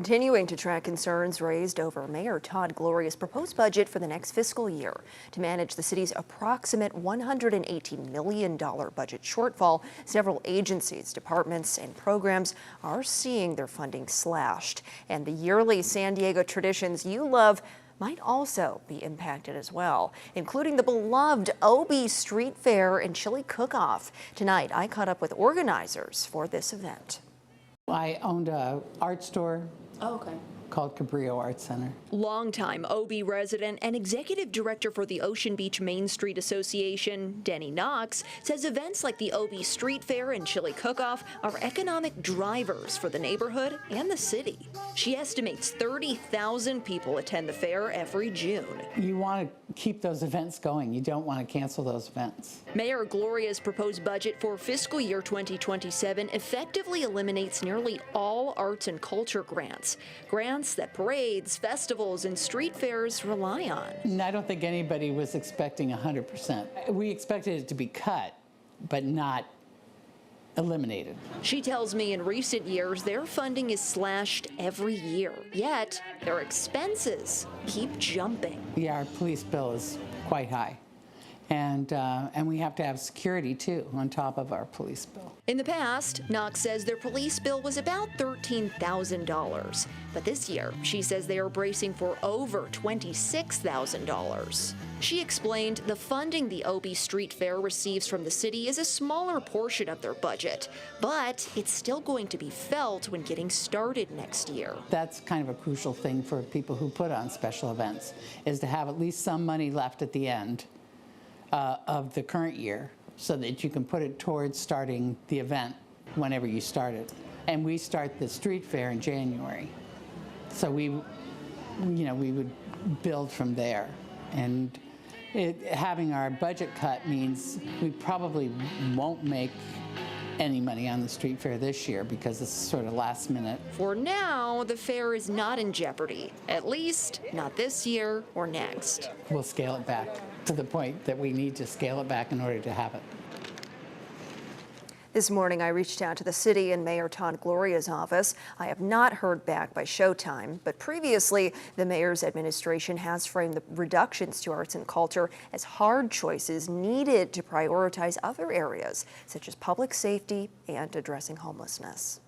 Continuing to track concerns raised over Mayor Todd Gloria's proposed budget for the next fiscal year to manage the city's approximate $118 million budget shortfall. Several agencies, departments, and programs are seeing their funding slashed. And the yearly San Diego traditions you love might also be impacted as well, including the beloved OB Street Fair and Chili Cook-Off. Tonight, I caught up with organizers for this event. I owned an art store. Oh, okay. Called Cabrillo Art Center. Longtime OB resident and executive director for the Ocean Beach Main Street Association, Denny Knox, says events like the OB Street Fair and Chili Cook-Off are economic drivers for the neighborhood and the city. She estimates 30,000 people attend the fair every June. You want to keep those events going. You don't want to cancel those events. Mayor Gloria's proposed budget for fiscal year 2027 effectively eliminates nearly all arts and culture grants that parades, festivals, and street fairs rely on. And I don't think anybody was expecting 100%. We expected it to be cut, but not eliminated. She tells me in recent years their funding is slashed every year, yet their expenses keep jumping. Yeah, our police bill is quite high. And we have to have security, too, on top of our police bill. In the past, Knox says their police bill was about $13,000. But this year, she says they are bracing for over $26,000. She explained the funding the OB Street Fair receives from the city is a smaller portion of their budget, but it's still going to be felt when getting started next year. That's kind of a crucial thing for people who put on special events, is to have at least some money left at the end of the current year, so that you can put it towards starting the event whenever you start it. And we start the street fair in January, so we would build from there. And having our budget cut means we probably won't make any money on the street fair this year because it's sort of last minute. For now, the fair is not in jeopardy, at least not this year or next. We'll scale it back to the point that we need to scale it back in order to have it. This morning, I reached out to the city and Mayor Todd Gloria's office. I have not heard back by showtime, but previously, the mayor's administration has framed the reductions to arts and culture as hard choices needed to prioritize other areas, such as public safety and addressing homelessness.